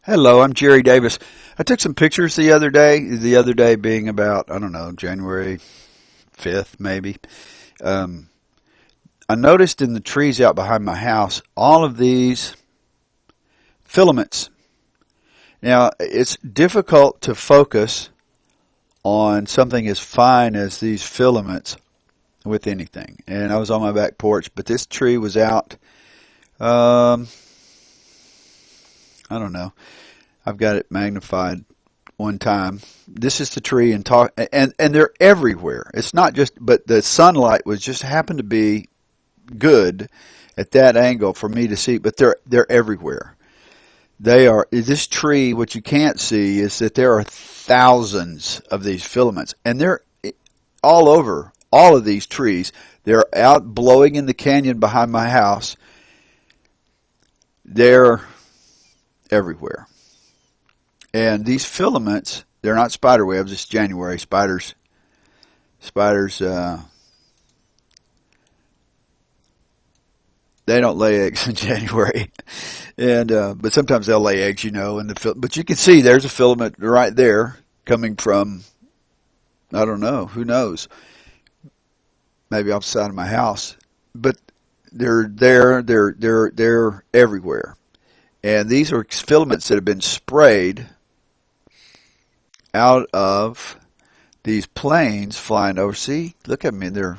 Hello, I'm Jerry Davis. I took some pictures the other day being about, I don't know, January 5th maybe. Um, I noticed in the trees out behind my house all of these filaments. Now, it's difficult to focus on something as fine as these filaments with anything. And I was on my back porch, but this tree was out, um, I don't know. I've got it magnified one time. This is the tree and they're everywhere. It's not just, but the sunlight was just happened to be good at that angle for me to see, but they're everywhere. They are this tree. What you can't see is that there are thousands of these filaments, and they're all over all of these trees. They're out blowing in the canyon behind my house. They're everywhere. And these filaments, they're not spider webs. It's January. Spiders, they don't lay eggs in January. And but sometimes they'll lay eggs, but you can see there's a filament right there coming from, I don't know, who knows, maybe off the side of my house. But they're everywhere. And these are filaments that have been sprayed out of these planes flying over. See, look at me, they're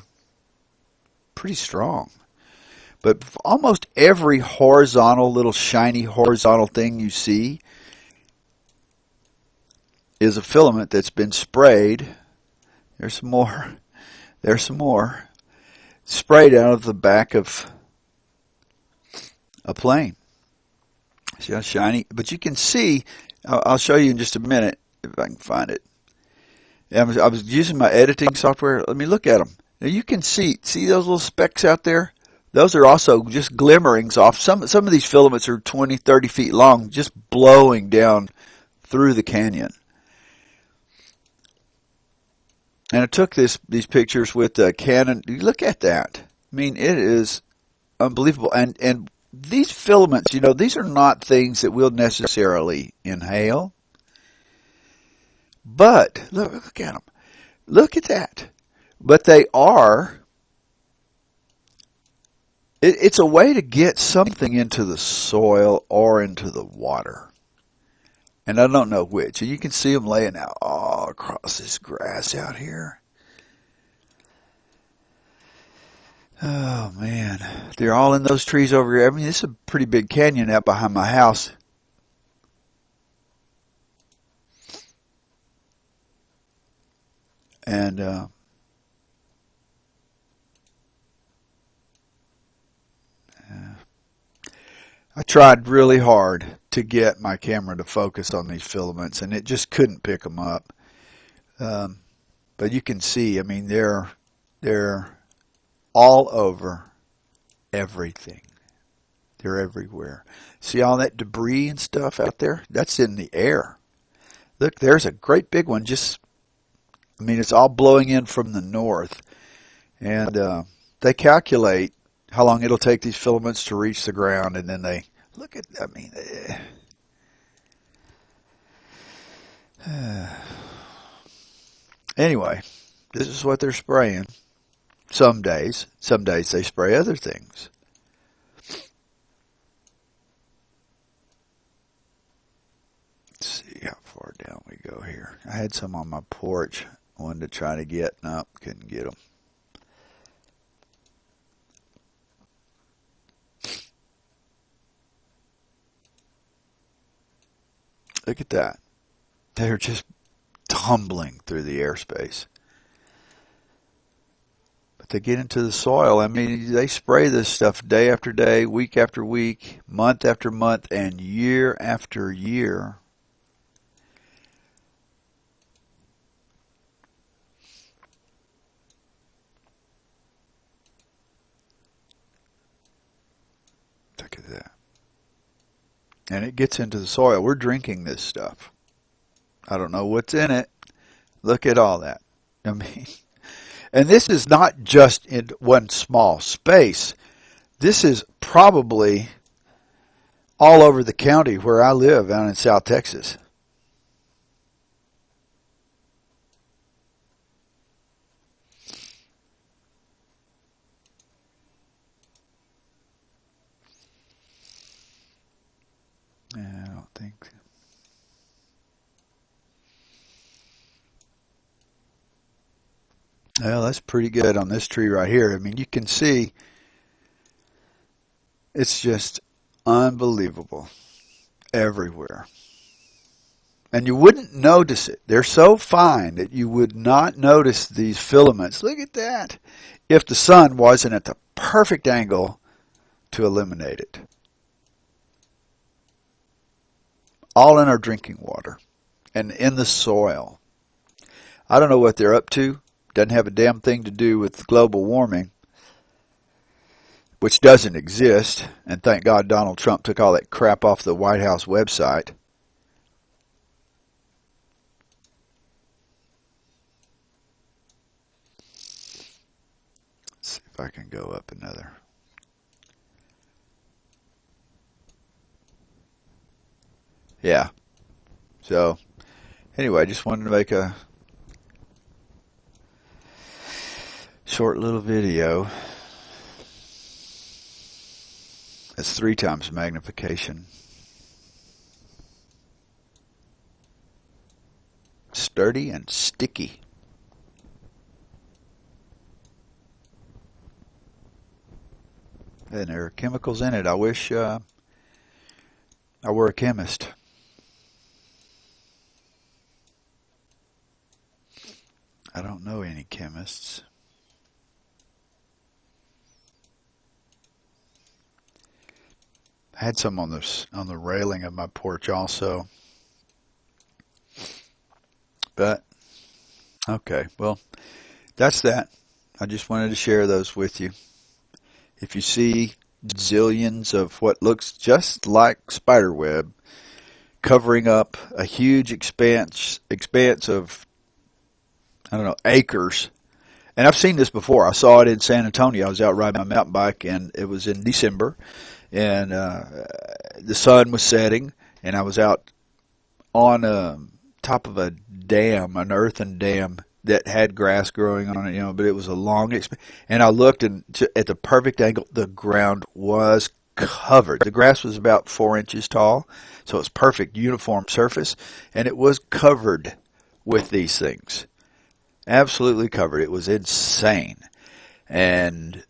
pretty strong. But almost every horizontal, little shiny horizontal thing you see is a filament that's been sprayed. There's some more. There's some more. Sprayed out of the back of a plane. See how shiny? But you can see, I'll show you in just a minute if I can find it. I was using my editing software. Let me look at them. Now you can see those little specks out there? Those are also just glimmerings off. Some of these filaments are 20, 30 feet long, just blowing down through the canyon. And I took these pictures with a Canon. Look at that. I mean, it is unbelievable. And these filaments, these are not things that we'll necessarily inhale. But look at them. Look at that. But they are. It's a way to get something into the soil or into the water. And I don't know which. And you can see them laying out all across this grass out here. Oh, man. They're all in those trees over here. I mean, this is a pretty big canyon out behind my house. And I tried really hard to get my camera to focus on these filaments, and it just couldn't pick them up. But you can see, I mean, they're all over everything. They're everywhere. See all that debris and stuff out there? That's in the air. Look, there's a great big one. It's all blowing in from the north. And they calculate how long it'll take these filaments to reach the ground, and then they look at, anyway, this is what they're spraying. Some days they spray other things. Let's see how far down we go here. I had some on my porch. Wanted to try to get, nope, couldn't get them. Look at that. They're just tumbling through the airspace. But they get into the soil. I mean, they spray this stuff day after day, week after week, month after month, and year after year. Look at that. And it gets into the soil. We're drinking this stuff. I don't know what's in it. Look at all that. I mean, and this is not just in one small space. This is probably all over the county where I live down in South Texas. I don't think. Well, that's pretty good on this tree right here. I mean, you can see it's just unbelievable everywhere. And you wouldn't notice it. They're so fine that you would not notice these filaments. Look at that. If the sun wasn't at the perfect angle to illuminate it. All in our drinking water and in the soil. I don't know what they're up to. Doesn't have a damn thing to do with global warming, which doesn't exist. And thank God Donald Trump took all that crap off the White House website. Let's see if I can go up another. Yeah. So, anyway, I just wanted to make a short little video. That's 3 times magnification. Sturdy and sticky. And there are chemicals in it. I wish I were a chemist. I don't know any chemists. I had some on the railing of my porch also. But okay, well, that's that. I just wanted to share those with you. If you see zillions of what looks just like spider web covering up a huge expanse of, I don't know, acres. And I've seen this before. I saw it in San Antonio. I was out riding my mountain bike, and it was in December, and the sun was setting, and I was out on top of a dam, an earthen dam that had grass growing on it, but it was a long and I looked, and at the perfect angle, the ground was covered. The grass was about 4 inches tall, so it was perfect uniform surface, and it was covered with these things. Absolutely covered. It was insane. And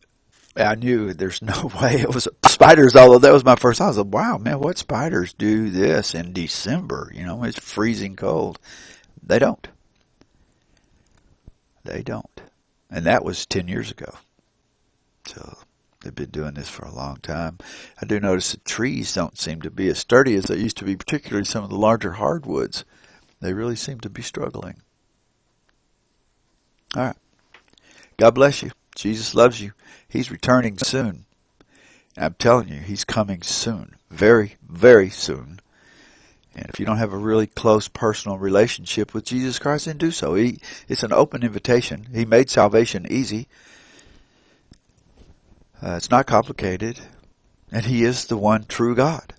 I knew there's no way it was spiders, although that was my first thought. I was like, wow, man, what spiders do this in December? It's freezing cold. They don't. They don't. And that was 10 years ago. So they've been doing this for a long time. I do notice that trees don't seem to be as sturdy as they used to be, particularly some of the larger hardwoods. They really seem to be struggling. All right. God bless you. Jesus loves you. He's returning soon. I'm telling you, he's coming soon. Very, very soon. And if you don't have a really close personal relationship with Jesus Christ, then do so. It's an open invitation. He made salvation easy. It's not complicated. And he is the one true God.